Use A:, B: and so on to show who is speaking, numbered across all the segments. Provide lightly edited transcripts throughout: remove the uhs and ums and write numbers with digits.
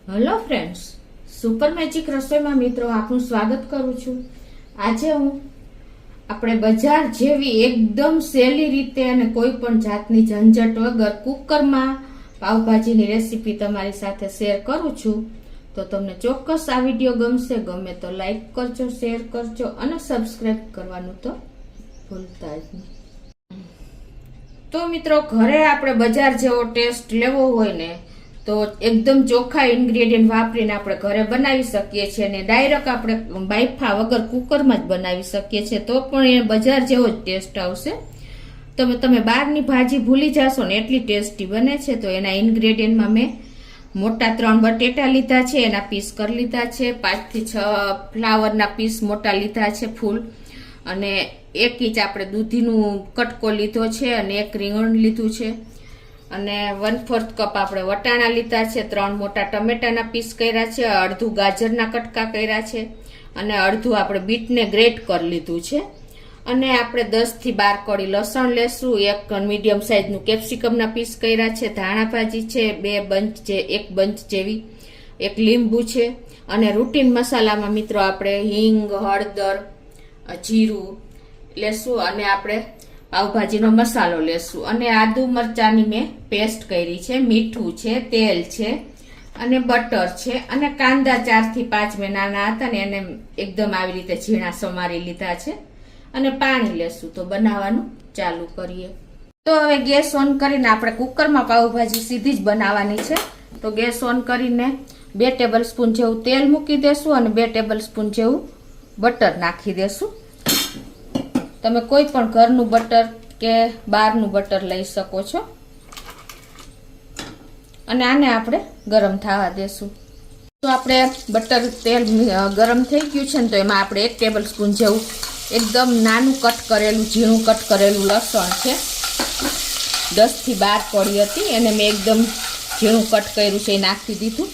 A: Hello friends, super magic રસોઈમાં મિત્રો આપનું સ્વાગત કરું છું। આજે હું આપણે બજાર જેવી એકદમ સહેલી રીતે અને કોઈ પણ જાતની ઝંઝટ વગર કુકરમાં પાવભાજીની રેસીપી તમારી સાથે શેર કરું છું। તો તમને ચોક્કસ આ વિડીયો ગમશે। ગમે તો લાઈક કરજો, શેર કરજો અને સબસ્ક્રાઇબ કરવાનું તો ભૂલતા જ નહીં। તો મિત્રો, ઘરે આપણે બજાર જેવો ટેસ્ટ લેવો હોય ને તો એકદમ ચોખ્ખા ઇન્ગ્રેડિયન્ટ વાપરીને આપણે ઘરે બનાવી શકીએ છીએ અને ડાયરેક્ટ આપણે બાયફા વગર કુકરમાં જ બનાવી શકીએ છીએ તો પણ એ બજાર જેવો જ ટેસ્ટ આવશે। તમે બહારની ભાજી ભૂલી જશો ને એટલી ટેસ્ટી બને છે। તો એના ઇન્ગ્રેડિયન્ટમાં મેં મોટા 3 બટેટા લીધા છે, એના પીસ કરી લીધા છે, 5 થી 6 ફ્લાવરના પીસ મોટા લીધા છે ફૂલ, અને 1 ઇંચ આપણે દૂધીનું કટકો લીધો છે અને 1 રીંગણ લીધું છે, અને 1/4 કપ આપણે વટાણા લીધા છે, 3 મોટા ટમેટાના પીસ કર્યા છે, અડધું ગાજરના કટકા કર્યા છે અને અડધું આપણે બીટને ગ્રેટ કરી લીધું છે, અને આપણે 10 થી 12 કળી લસણ લેશું, 1 મીડિયમ સાઈઝનું કેપ્સિકમના પીસ કર્યા છે, ધાણા ભાજી છે 2 બંચ, 1 બંચ જેવી, 1 લીંબુ છે, અને રૂટીન મસાલામાં મિત્રો આપણે હિંગ, હળદર, જીરું લેશું, અને આપણે પાવભાજીનો મસાલો લેશું, અને આદુ મરચાની મેં પેસ્ટ કરી છે, મીઠું છે, તેલ છે અને બટર છે, અને કાંદા 4 થી 5 મેં નાના હતા ને એને એકદમ આવી રીતે ઝીણા સમારી લીધા છે, અને પાણી લેશું। તો બનાવવાનું ચાલુ કરીએ। તો હવે ગેસ ઓન કરીને આપણે કુકરમાં પાવભાજી સીધી જ બનાવવાની છે। તો ગેસ ઓન કરીને 2 ટેબલ સ્પૂન જેવું તેલ મૂકી દેશું અને 2 ટેબલ સ્પૂન જેવું બટર નાખી દેશું। તમે કોઈ પણ ઘરનું બટર કે બહારનું બટર લઈ શકો છો, અને આને આપણે ગરમ થવા દેશું। તો આપણે બટર તેલ ગરમ થઈ ગયું છે ને તો એમાં આપણે 1 ટેબલ સ્પૂન જેવું એકદમ નાનું કટ કરેલું, ઝીણું કટ કરેલું લસણ છે, 10 થી 12 કળી હતી એને મેં એકદમ ઝીણું કટ કર્યું છે એ નાખી દીધું।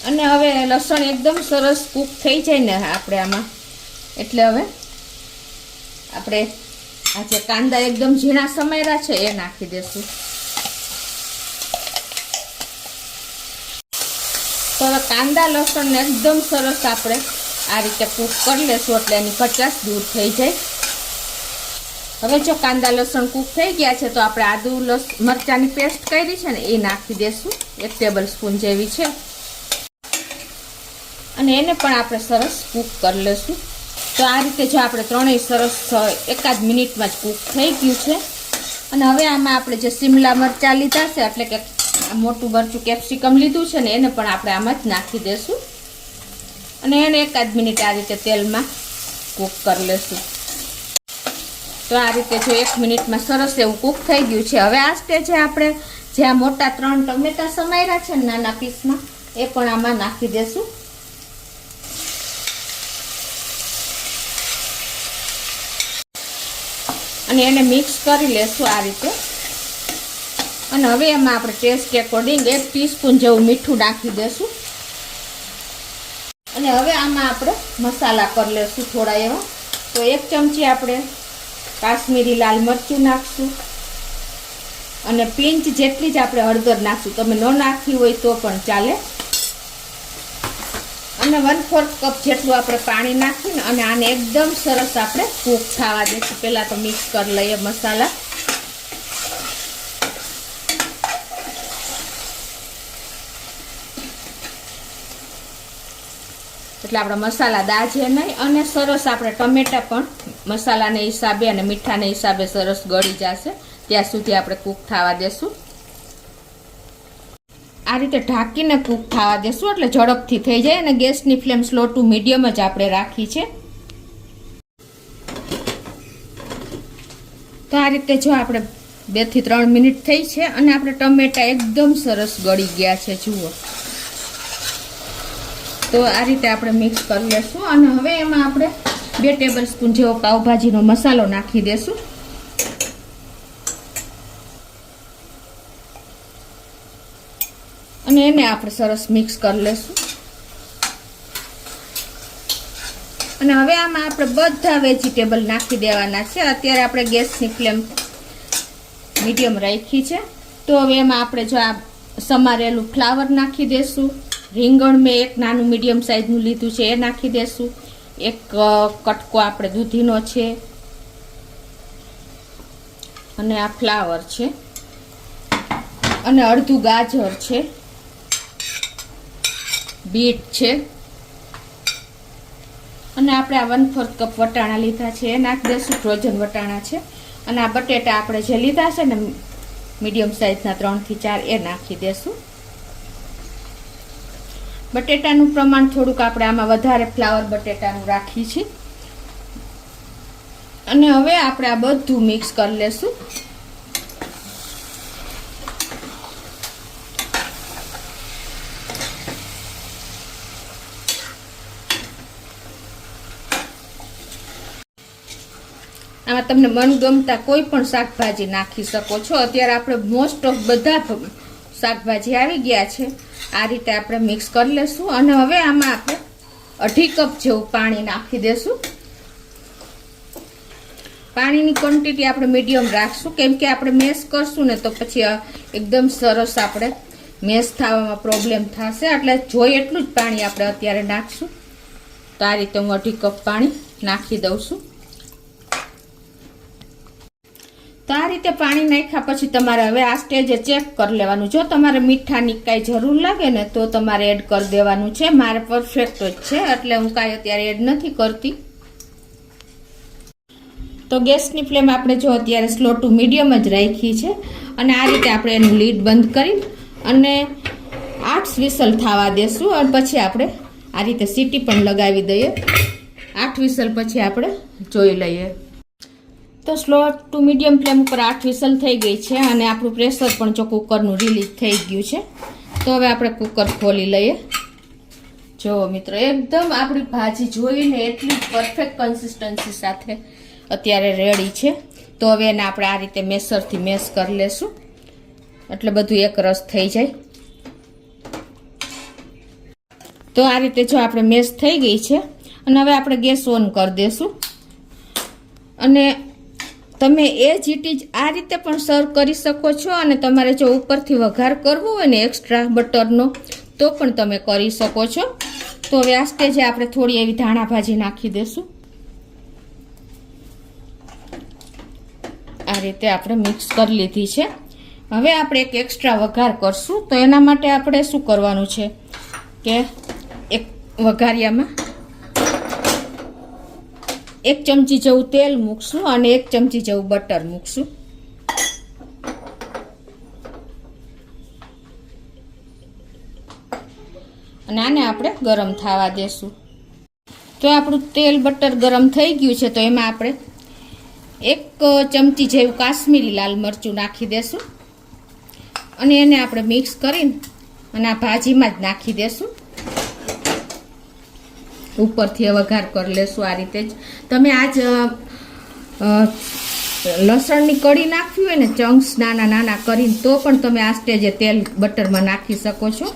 A: અને હવે લસણ એકદમ સરસ કૂક થઈ જાય ને આપણે આમાં, એટલે હવે આપણે આ જે કાંદા એકદમ ઝીણા સમાર્યા છે એ નાખી દેશું। તો હવે કાંદા લસણ ને એકદમ સરસ આપણે આ રીતે કૂક કરી લેશું એટલે એની કચાશ દૂર થઈ જાય। હવે જો કાંદા લસણ કૂક થઈ ગયા છે તો આપણે આદુ મરચાની પેસ્ટ કરી છે ને એ નાખી દેશું, 1 ટેબલ સ્પૂન જેવી છે, અને એને પણ આપણે સરસ કૂક કરી લેશું। તો આ રીતે જો આપણે ત્રણેય સરસ 1 મિનિટમાં જ કૂક થઈ ગયું છે। અને હવે આમાં આપણે જે શિમલા મરચાં લીધા છે એટલે કે મોટું મરચું કેપ્સિકમ લીધું છે ને એને પણ આપણે આમાં જ નાખી દેશું, અને એને 1 મિનિટ આ રીતે તેલમાં કૂક કરી લેશું। તો આ રીતે જો 1 મિનિટમાં સરસ એવું કૂક થઈ ગયું છે। હવે આ સ્ટેજે આપણે જે આ મોટા 3 ટમેટા સમાર્યા છે ને નાના પીસમાં એ પણ આમાં નાખી દેશું, અને એને મિક્સ કરી લેશું આ રીતે। અને હવે એમાં આપણે ટેસ્ટ એકોર્ડિંગ 1 ટીસ્પૂન જેવું મીઠું નાખી દેશું, અને હવે આમાં આપણે મસાલા કરી લેશું થોડા એવા। તો 1 ચમચી આપણે કાશ્મીરી લાલ મરચું નાખશું, અને પિંચ જેટલી જ આપણે હળદર નાખશું, તમે ન નાખી હોય તો પણ ચાલે, અને 1/4 કપ જેટલું આપણે પાણી નાખીને અને આને એકદમ સરસ આપણે કૂક થવા દઈશું। પહેલા તો મિક્સ કરી લઈએ મસાલા, એટલે આપણા મસાલા દાજે નહીં, અને સરસ આપણે ટમેટા પણ મસાલાને હિસાબે અને મીઠાને હિસાબે સરસ ગળી જશે ત્યાં સુધી આપણે કૂક થવા દેશું। આ રીતે ઢાંકીને કૂક થવા દેશું એટલે ઝડપથી થઈ જાય, અને ગેસની ફ્લેમ સ્લો ટુ મીડિયમ જ આપણે રાખી છે। તો આ રીતે જો આપણે 2 થી 3 મિનિટ થઈ છે અને આપણે ટમેટા એકદમ સરસ ગળી ગયા છે, જુઓ। તો આ રીતે આપણે મિક્સ કરી લેશું, અને હવે એમાં આપણે 2 ટેબલ સ્પૂન જેવો પાવભાજીનો મસાલો નાખી દેશું, અને એને આપણે સરસ મિક્સ કરી લેશું। અને હવે આમાં આપણે બધા વેજીટેબલ નાખી દેવાના છે। અત્યારે આપણે ગેસની ફ્લેમ મીડિયમ રાખી છે। તો હવે એમાં આપણે જો આ સમારેલું ફ્લાવર નાખી દેશું, રીંગણ મેં એક નાનું મીડિયમ સાઈઝનું લીધું છે, એ નાખી દેશું. એક કટકો આપણે દૂધીનો છે, અને આ ફ્લાવર છે, અને અડધું ગાજર છે, બીટ છે, અને આપણે આ 1/4 કપ વટાણા લીધા છે, એ નાખી દઈશું. ફ્રોઝન વટાણા છે. અને આ બટેટા આપણે જે લીધા છે ને મીડિયમ સાઈઝના 3 થી 4, એ નાખી દેશું. બટેટાનું પ્રમાણ થોડુંક આપણે આમાં વધારે ફ્લાવર બટેટાનું રાખી છે. અને હવે આપણે આ બધું મિક્સ કરી લેશું. આમાં તમને મનગમતા કોઈ પણ શાકભાજી નાખી શકો છો. અત્યારે આપણે મોસ્ટ ઓફ બધા શાકભાજી આવી ગયા છે. આ રીતે આપણે મિક્સ કરી લેશું. અને હવે આમાં આપણે 2.5 કપ જેવું પાણી નાખી દેશું. પાણીની ક્વોન્ટિટી આપણે મીડિયમ રાખશું, કેમ કે આપણે મેશ કરશું ને તો પછી એકદમ સરસ આપણે મેશ થવામાં પ્રોબ્લેમ થશે. એટલે જોઈએ એટલું જ પાણી આપણે અત્યારે નાખશું. તો આ રીતે હું 2.5 કપ પાણી નાખી દઉં છું. તો આ રીતે પાણી નાખ્યા પછી તમારે હવે આ સ્ટેજે ચેક કરી લેવાનું. જો તમારે મીઠાની કાંઈ જરૂર લાગે ને તો તમારે એડ કરી દેવાનું છે. મારે પરફેક્ટ જ છે એટલે હું કાંઈ અત્યારે એડ નથી કરતી. તો ગેસની ફ્લેમ આપણે જો અત્યારે સ્લો ટુ મીડિયમ જ રાખી છે. અને આ રીતે આપણે એનું લીડ બંધ કરી અને 8 વિસલ થવા દેશું. અને પછી આપણે આ રીતે સીટી પણ લગાવી દઈએ. 8 વિસલ પછી આપણે જોઈ લઈએ. તો સ્લો ટુ મીડિયમ ફ્લેમ ઉપર 8 વિસલ થઈ ગઈ છે અને આપણું પ્રેશર પણ જો કુકરનું રિલીઝ થઈ ગયું છે. તો હવે આપણે કુકર ખોલી લઈએ. જો મિત્રો એકદમ આપણી ભાજી જોઈને એટલી પરફેક્ટ કન્સિસ્ટન્સી સાથે અત્યારે રેડી છે. તો હવે એને આપણે આ રીતે મેસરથી મેશ કરી લેશું એટલે બધું એક રસ થઈ જાય. તો આ રીતે જો આપણે મેશ થઈ ગઈ છે અને હવે આપણે ગેસ ઓન કરી દેશું. અને તમે એ જીટી આ રીતે પણ સર્વ કરી શકો છો. અને તમારે જો ઉપરથી વઘાર કરવો હોય ને એક્સ્ટ્રા બટરનો તો પણ તમે કરી શકો છો. તો હવે આ સ્ટેજે આપણે થોડી એવી ધાણા ભાજી નાખી દેશું. આ રીતે આપણે મિક્સ કરી લીધી છે. હવે આપણે એક એક્સ્ટ્રા વઘાર કરશું. તો એના માટે આપણે શું કરવાનું છે કે એક વઘારિયામાં 1 ચમચી જેવું તેલ મૂકશું અને 1 ચમચી જેવું બટર મૂકશું. અને આને આપણે ગરમ થવા દેશું. તો આપણું તેલ બટર ગરમ થઈ ગયું છે. તો એમાં આપણે 1 ચમચી જેવું કાશ્મીરી લાલ મરચું નાખી દેશું. અને એને આપણે મિક્સ કરીને અને આ ભાજીમાં જ નાખી દેશું. ઉપરથી વઘાર કરી લેશું. આ રીતે જ તમે આજ લસણની કળી નાખવી હોય ને ચંક્સ નાના નાના કરીને તો પણ તમે આ સ્ટેજે તેલ બટરમાં નાખી શકો છો.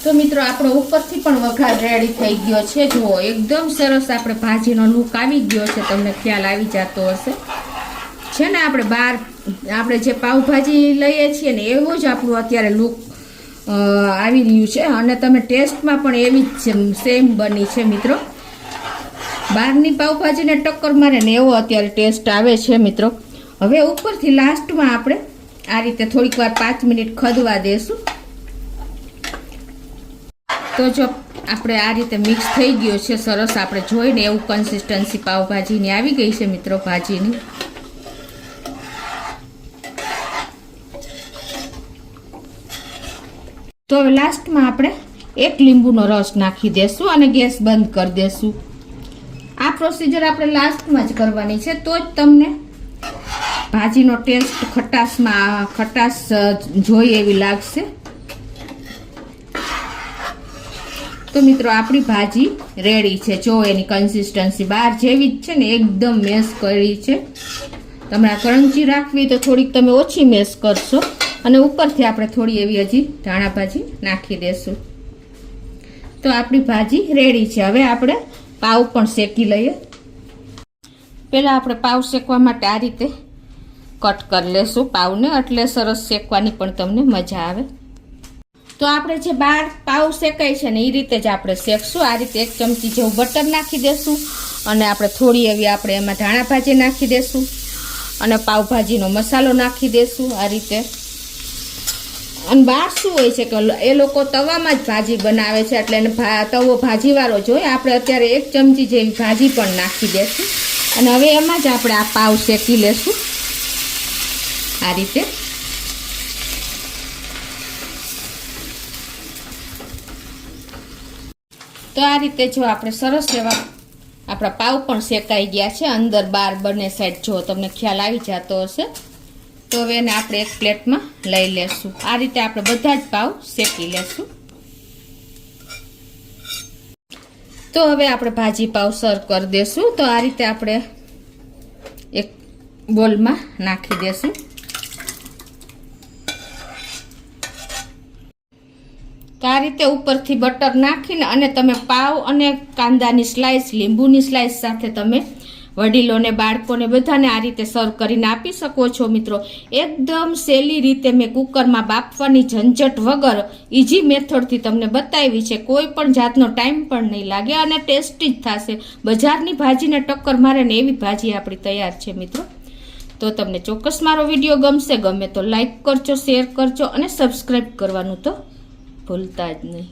A: તો મિત્રો આપણો ઉપરથી પણ વઘાર રેડી થઈ ગયો છે. જુઓ એકદમ સરસ આપણે ભાજીનો લુક આવી ગયો છે. તમને ખ્યાલ આવી જતો હશે છે ને. આપણે જે પાવભાજી લઈએ છીએ ને એવું જ આપણું અત્યારે લુક આવી રહ્યું છે. અને તમે ટેસ્ટમાં પણ એવી જ સેમ બની છે મિત્રો. બહારની પાવભાજીને ટક્કર મારે ને એવો અત્યારે ટેસ્ટ આવે છે મિત્રો. હવે ઉપરથી લાસ્ટમાં આપણે આ રીતે થોડીક વાર 5 મિનિટ ખદવા દેશું. તો જો આપણે આ રીતે મિક્સ થઈ ગયો છે સરસ. આપણે જોઈને એવું કન્સિસ્ટન્સી પાવભાજીની આવી ગઈ છે મિત્રો ભાજીની. તો હવે લાસ્ટમાં આપણે 1 લીંબુનો રસ નાખી દેશું અને ગેસ બંધ કરી દેશું. આ પ્રોસીજર આપણે લાસ્ટમાં જ કરવાની છે. તો જ તમને ભાજીનો ટેસ્ટ ખટાશ જોઈએ એવી લાગશે. તો મિત્રો આપણી ભાજી રેડી છે. જો એની કન્સિસ્ટન્સી બહાર જેવી જ છે ને એકદમ મેશ કરી છે. તમારે કરંચી રાખવી તો થોડીક તમે ઓછી મેશ કરશો. અને ઉપરથી આપણે થોડી એવી હજી ધાણા ભાજી નાખી દેશું. તો આપણી ભાજી રેડી છે. હવે આપણે પાવ પણ શેકી લઈએ. પહેલાં આપણે પાવ શેકવા માટે આ રીતે કટ કરી લેશું પાવને, એટલે સરસ શેકવાની પણ તમને મજા આવે. તો આપણે જે 12 પાવ શેકાય છે ને એ રીતે જ આપણે શેકશું. આ રીતે 1 ચમચી જેવું બટર નાખી દેશું અને આપણે થોડી એવી આપણે એમાં ધાણા ભાજી નાખી દેશું અને પાવભાજીનો મસાલો નાખી દેશું આ રીતે. અને બહાર શું હોય છે કે એ લોકો તવામાં જ ભાજી બનાવે છે, એટલે એને તવો ભાજીવાળો જોઈએ. આપણે અત્યારે 1 ચમચી જેવી ભાજી પણ નાખી દેશું અને હવે એમાં જ આપણે આ પાવ શેકી લેશું આ રીતે. તો આ રીતે જો આપણે સરસ એવા આપણા પાવ પણ શેકાઈ ગયા છે, અંદર બહાર બંને સાઈડ જો તમને ખ્યાલ આવી જતો હશે. તો હવે એને આપણે એક પ્લેટમાં લઈ લેશું. આ રીતે આપણે બધા જ પાવ શેકી લેશું. તો હવે આપણે ભાજી પાવ સર્વ કરી દેશું. તો આ રીતે આપણે એક બોલમાં નાખી દેશું. તો આ રીતે ઉપરથી બટર નાખીને અને તમે પાવ અને કાંદાની સ્લાઇસ, લીંબુની સ્લાઇસ સાથે તમે વડીલોને, બાળકોને બધાને આ રીતે સર્વ કરીને આપી શકો છો મિત્રો. એકદમ સહેલી રીતે મેં કુકરમાં બાફવાની ઝંઝટ વગર ઇઝી મેથડથી તમને બતાવી છે. કોઈ પણ જાતનો ટાઈમ પણ નહીં લાગે અને ટેસ્ટી જ થશે. બજારની ભાજીને ટક્કર મારે ને એવી ભાજી આપણી તૈયાર છે મિત્રો. તો તમને ચોક્કસ મારો વિડીયો ગમશે. ગમે તો લાઈક કરજો, શેર કરજો અને સબસ્ક્રાઈબ કરવાનું તો ભૂલતા જ નહીં.